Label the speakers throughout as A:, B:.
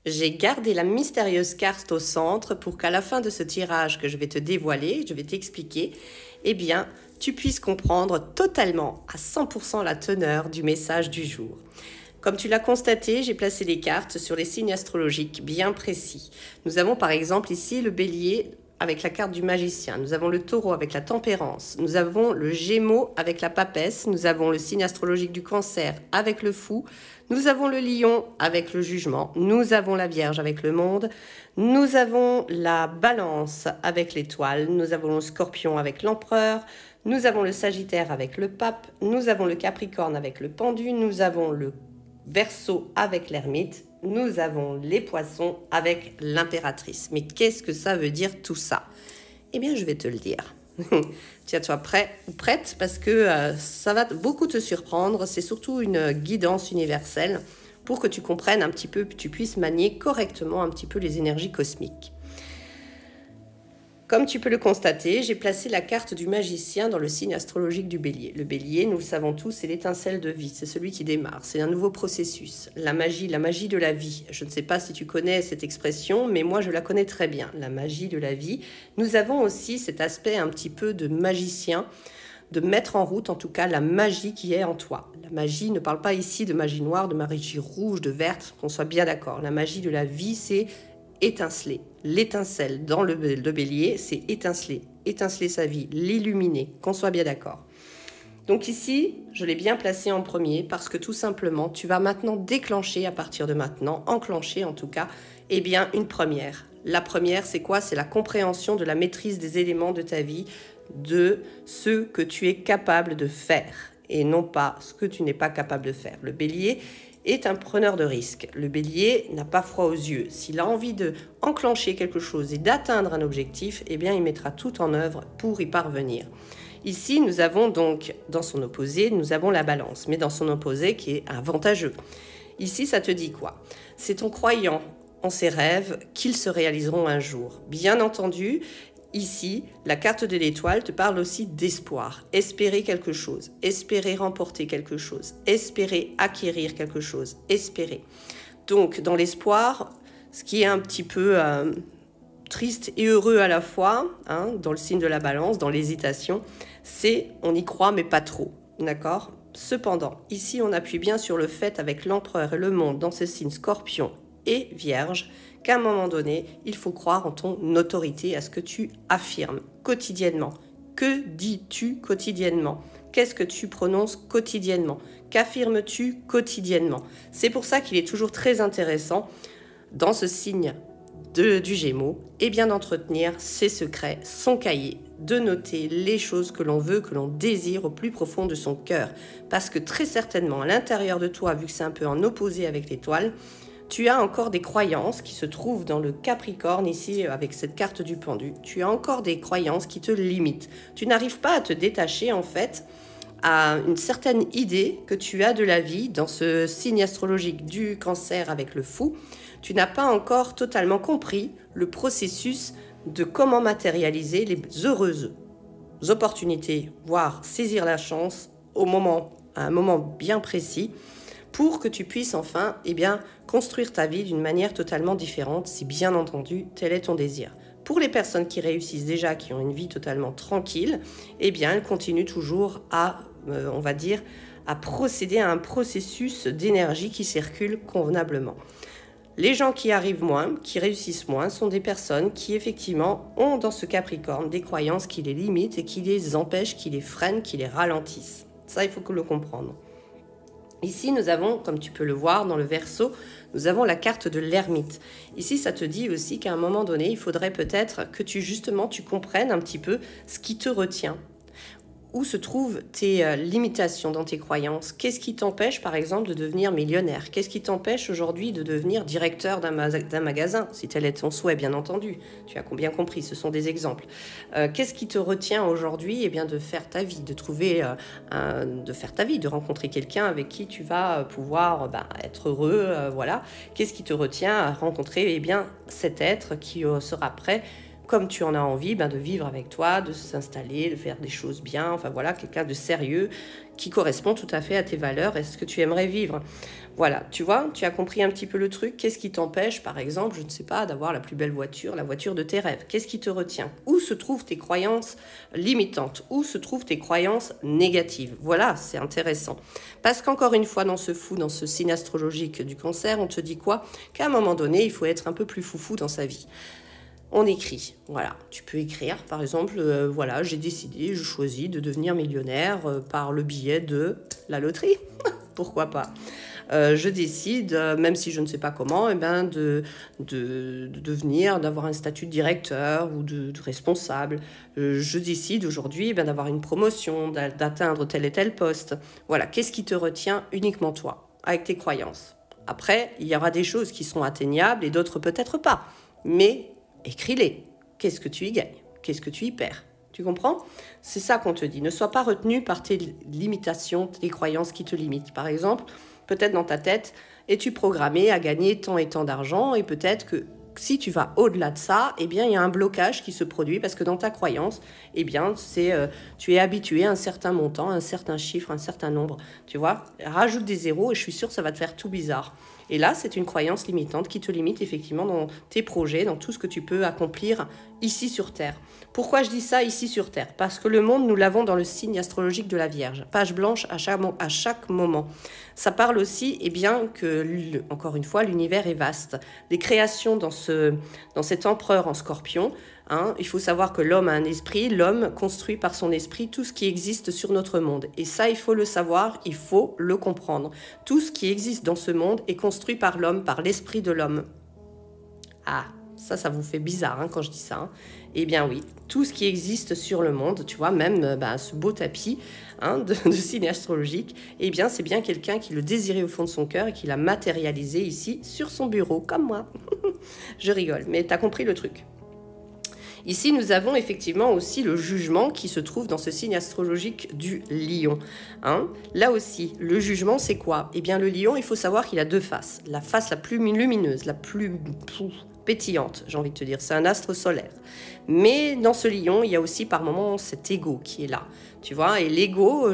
A: J'ai gardé la mystérieuse carte au centre pour qu'à la fin de ce tirage que je vais te dévoiler, je vais t'expliquer, eh bien, tu puisses comprendre totalement à 100% la teneur du message du jour. Comme tu l'as constaté, j'ai placé les cartes sur les signes astrologiques bien précis. Nous avons par exemple ici le bélier avec la carte du magicien, nous avons le taureau avec la tempérance, nous avons le gémeaux avec la papesse, nous avons le signe astrologique du cancer avec le fou, nous avons le lion avec le jugement, nous avons la vierge avec le monde, nous avons la balance avec l'étoile, nous avons le scorpion avec l'empereur, nous avons le sagittaire avec le pape, nous avons le capricorne avec le pendu, nous avons le Verseau avec l'ermite, nous avons les poissons avec l'impératrice. Mais qu'est-ce que ça veut dire tout ça? Eh bien, je vais te le dire. Tiens-toi prêt ou prête parce que ça va beaucoup te surprendre. C'est surtout une guidance universelle pour que tu comprennes un petit peu, que tu puisses manier correctement un petit peu les énergies cosmiques. Comme tu peux le constater, j'ai placé la carte du magicien dans le signe astrologique du bélier. Le bélier, nous le savons tous, c'est l'étincelle de vie, c'est celui qui démarre, c'est un nouveau processus. La magie de la vie. Je ne sais pas si tu connais cette expression, mais moi je la connais très bien, la magie de la vie. Nous avons aussi cet aspect un petit peu de magicien, de mettre en route en tout cas la magie qui est en toi. La magie ne parle pas ici de magie noire, de magie rouge, de verte, qu'on soit bien d'accord. La magie de la vie, c'est étinceler. L'étincelle dans le bélier, c'est étinceler. Étinceler sa vie, l'illuminer, qu'on soit bien d'accord. Donc ici, je l'ai bien placé en premier parce que tout simplement, tu vas maintenant déclencher à partir de maintenant, enclencher en tout cas, eh bien une première. La première, c'est quoi? C'est la compréhension de la maîtrise des éléments de ta vie, de ce que tu es capable de faire et non pas ce que tu n'es pas capable de faire. Le bélier est un preneur de risques. Le bélier n'a pas froid aux yeux. S'il a envie de enclencher quelque chose et d'atteindre un objectif, eh bien, il mettra tout en œuvre pour y parvenir. Ici, nous avons donc, dans son opposé, nous avons la balance, mais dans son opposé qui est avantageux. Ici, ça te dit quoi? C'est en croyant en ses rêves qu'ils se réaliseront un jour. Bien entendu, ici, la carte de l'étoile te parle aussi d'espoir. Espérer quelque chose, espérer remporter quelque chose, espérer acquérir quelque chose, espérer. Donc, dans l'espoir, ce qui est un petit peu triste et heureux à la fois, hein, dans le signe de la balance, dans l'hésitation, c'est on y croit mais pas trop, d'accord? Cependant, ici, on appuie bien sur le fait avec l'empereur et le monde dans ce signe scorpion et vierge, qu'à un moment donné, il faut croire en ton autorité, à ce que tu affirmes quotidiennement. Que dis-tu quotidiennement? Qu'est-ce que tu prononces quotidiennement? Qu'affirmes-tu quotidiennement? C'est pour ça qu'il est toujours très intéressant, dans ce signe du Gémeaux, et bien d'entretenir ses secrets, son cahier, de noter les choses que l'on veut, que l'on désire au plus profond de son cœur. Parce que très certainement, à l'intérieur de toi, vu que c'est un peu en opposé avec l'étoile, tu as encore des croyances qui se trouvent dans le Capricorne, ici, avec cette carte du pendu. Tu as encore des croyances qui te limitent. Tu n'arrives pas à te détacher, en fait, à une certaine idée que tu as de la vie dans ce signe astrologique du cancer avec le fou. Tu n'as pas encore totalement compris le processus de comment matérialiser les heureuses opportunités, voire saisir la chance à un moment bien précis, pour que tu puisses enfin construire ta vie d'une manière totalement différente, si bien entendu tel est ton désir. Pour les personnes qui réussissent déjà, qui ont une vie totalement tranquille, elles continuent toujours à, à procéder à un processus d'énergie qui circule convenablement. Les gens qui arrivent moins, qui réussissent moins, sont des personnes qui effectivement ont dans ce Capricorne des croyances qui les limitent et qui les empêchent, qui les freinent, qui les ralentissent. Ça, il faut le comprendre. Ici, nous avons, comme tu peux le voir dans le Verseau, nous avons la carte de l'ermite. Ici, ça te dit aussi qu'à un moment donné, il faudrait peut-être que tu comprennes un petit peu ce qui te retient. Où se trouvent tes limitations dans tes croyances? Qu'est-ce qui t'empêche, par exemple, de devenir millionnaire? Qu'est-ce qui t'empêche aujourd'hui de devenir directeur d'un magasin? Si tel est ton souhait, bien entendu. Tu as bien compris, ce sont des exemples. Qu'est-ce qui te retient aujourd'hui de faire ta vie, de rencontrer quelqu'un avec qui tu vas pouvoir être heureux, voilà. Qu'est-ce qui te retient à rencontrer cet être qui sera prêt comme tu en as envie, ben, de vivre avec toi, de s'installer, de faire des choses bien, enfin voilà, quelqu'un de sérieux qui correspond tout à fait à tes valeurs et ce que tu aimerais vivre. Voilà, tu vois, tu as compris un petit peu le truc. Qu'est-ce qui t'empêche, par exemple, je ne sais pas, d'avoir la plus belle voiture, la voiture de tes rêves? Qu'est-ce qui te retient? Où se trouvent tes croyances limitantes? Où se trouvent tes croyances négatives? Voilà, c'est intéressant. Parce qu'encore une fois, dans ce signe astrologique du Cancer, on te dit quoi? Qu'à un moment donné, il faut être un peu plus foufou dans sa vie. On écrit, voilà, tu peux écrire, par exemple, voilà, j'ai décidé, je choisis de devenir millionnaire par le biais de la loterie, pourquoi pas. Je décide, même si je ne sais pas comment, eh ben de devenir, d'avoir un statut de directeur ou de responsable. Je décide aujourd'hui d'avoir une promotion, d'atteindre tel et tel poste. Voilà, qu'est-ce qui te retient? Uniquement toi, avec tes croyances. Après, il y aura des choses qui sont atteignables et d'autres peut-être pas, mais écris-les. Qu'est-ce que tu y gagnes? Qu'est-ce que tu y perds? Tu comprends? C'est ça qu'on te dit. Ne sois pas retenu par tes limitations, tes croyances qui te limitent. Par exemple, peut-être dans ta tête, es-tu programmé à gagner tant et tant d'argent? Et peut-être que si tu vas au-delà de ça, eh bien, il y a un blocage qui se produit parce que dans ta croyance, eh bien, tu es habitué à un certain montant, un certain chiffre, un certain nombre. Tu vois? Rajoute des zéros et je suis sûre que ça va te faire tout bizarre. Et là, c'est une croyance limitante qui te limite effectivement dans tes projets, dans tout ce que tu peux accomplir ici sur Terre. Pourquoi je dis ça ici sur Terre? Parce que le monde, nous l'avons dans le signe astrologique de la Vierge. Page blanche à chaque moment. Ça parle aussi, eh bien, que, encore une fois, l'univers est vaste. Les créations dans cet empereur en Scorpion, hein, il faut savoir que l'homme a un esprit, l'homme construit par son esprit tout ce qui existe sur notre monde. Et ça, il faut le savoir, il faut le comprendre. Tout ce qui existe dans ce monde est construit par l'homme, par l'esprit de l'homme. Ah, ça vous fait bizarre hein, quand je dis ça. Hein. Eh bien oui, tout ce qui existe sur le monde, tu vois, même ce beau tapis hein, de signe astrologique, eh bien c'est bien quelqu'un qui le désirait au fond de son cœur et qui l'a matérialisé ici sur son bureau, comme moi. Je rigole, mais t'as compris le truc. Ici, nous avons effectivement aussi le jugement qui se trouve dans ce signe astrologique du lion. Hein. Là aussi, le jugement, c'est quoi? Eh bien, le lion, il faut savoir qu'il a deux faces. La face la plus lumineuse, la plus pétillante, j'ai envie de te dire. C'est un astre solaire. Mais dans ce lion, il y a aussi par moments cet ego qui est là. Tu vois, et l'ego,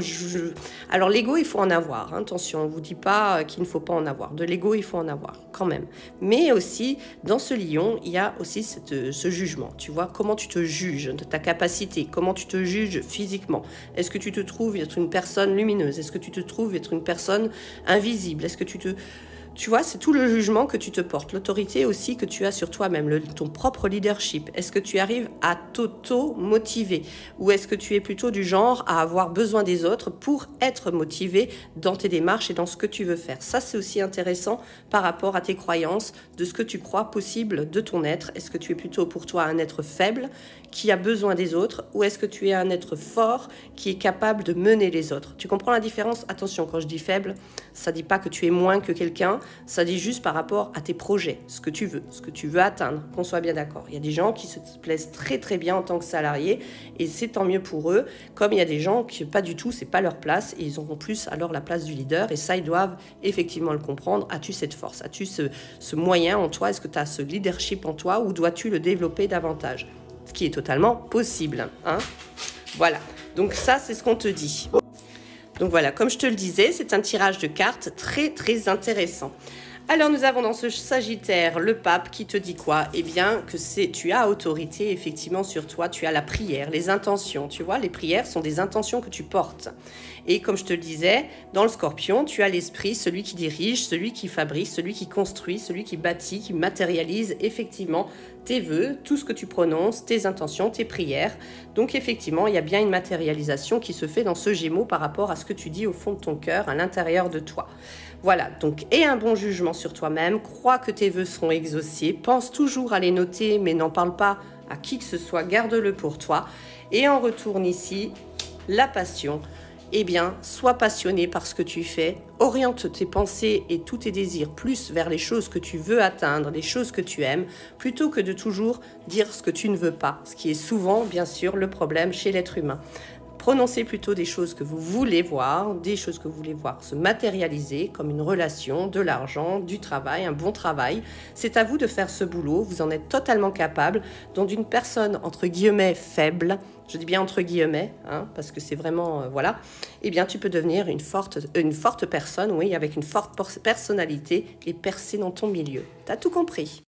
A: alors l'ego, il faut en avoir. Hein, attention, on ne vous dit pas qu'il ne faut pas en avoir. De l'ego, il faut en avoir quand même. Mais aussi, dans ce lion, il y a aussi ce jugement. Tu vois, comment tu te juges de ta capacité, comment tu te juges physiquement. Est-ce que tu te trouves être une personne lumineuse? Est-ce que tu te trouves être une personne invisible? Est-ce que tu vois, c'est tout le jugement que tu te portes, l'autorité aussi que tu as sur toi-même, ton propre leadership. Est-ce que tu arrives à t'auto-motiver ou est-ce que tu es plutôt du genre à avoir besoin des autres pour être motivé dans tes démarches et dans ce que tu veux faire? Ça, c'est aussi intéressant par rapport à tes croyances, de ce que tu crois possible de ton être. Est-ce que tu es plutôt pour toi un être faible qui a besoin des autres ou est-ce que tu es un être fort qui est capable de mener les autres? Tu comprends la différence? Attention, quand je dis faible, ça ne dit pas que tu es moins que quelqu'un, ça dit juste par rapport à tes projets, ce que tu veux atteindre, qu'on soit bien d'accord. Il y a des gens qui se plaisent très très bien en tant que salariés et c'est tant mieux pour eux, comme il y a des gens qui pas du tout, c'est pas leur place et ils auront plus alors la place du leader et ça ils doivent effectivement le comprendre. As-tu cette force? As-tu ce moyen en toi? Est-ce que tu as ce leadership en toi ou dois-tu le développer davantage? Ce qui est totalement possible. Hein, voilà, donc ça c'est ce qu'on te dit. Donc voilà, comme je te le disais, c'est un tirage de cartes très très intéressant. Alors nous avons dans ce Sagittaire le pape qui te dit quoi? Eh bien que tu as autorité effectivement sur toi, tu as la prière, les intentions, tu vois, les prières sont des intentions que tu portes. Et comme je te le disais, dans le Scorpion, tu as l'esprit, celui qui dirige, celui qui fabrique, celui qui construit, celui qui bâtit, qui matérialise effectivement tes vœux, tout ce que tu prononces, tes intentions, tes prières. Donc effectivement, il y a bien une matérialisation qui se fait dans ce Gémeaux par rapport à ce que tu dis au fond de ton cœur, à l'intérieur de toi. Voilà, donc aie un bon jugement sur toi-même, crois que tes vœux seront exaucés, pense toujours à les noter, mais n'en parle pas à qui que ce soit, garde-le pour toi. Et en retourne ici, la passion. Eh bien, sois passionné par ce que tu fais, oriente tes pensées et tous tes désirs plus vers les choses que tu veux atteindre, les choses que tu aimes, plutôt que de toujours dire ce que tu ne veux pas, ce qui est souvent, bien sûr, le problème chez l'être humain. Prononcez plutôt des choses que vous voulez voir, des choses que vous voulez voir se matérialiser, comme une relation, de l'argent, du travail, un bon travail. C'est à vous de faire ce boulot, vous en êtes totalement capable. Donc d'une personne, entre guillemets, faible, je dis bien entre guillemets, hein, parce que c'est vraiment, voilà, eh bien tu peux devenir une forte personne, oui, avec une forte personnalité et percer dans ton milieu. T'as tout compris.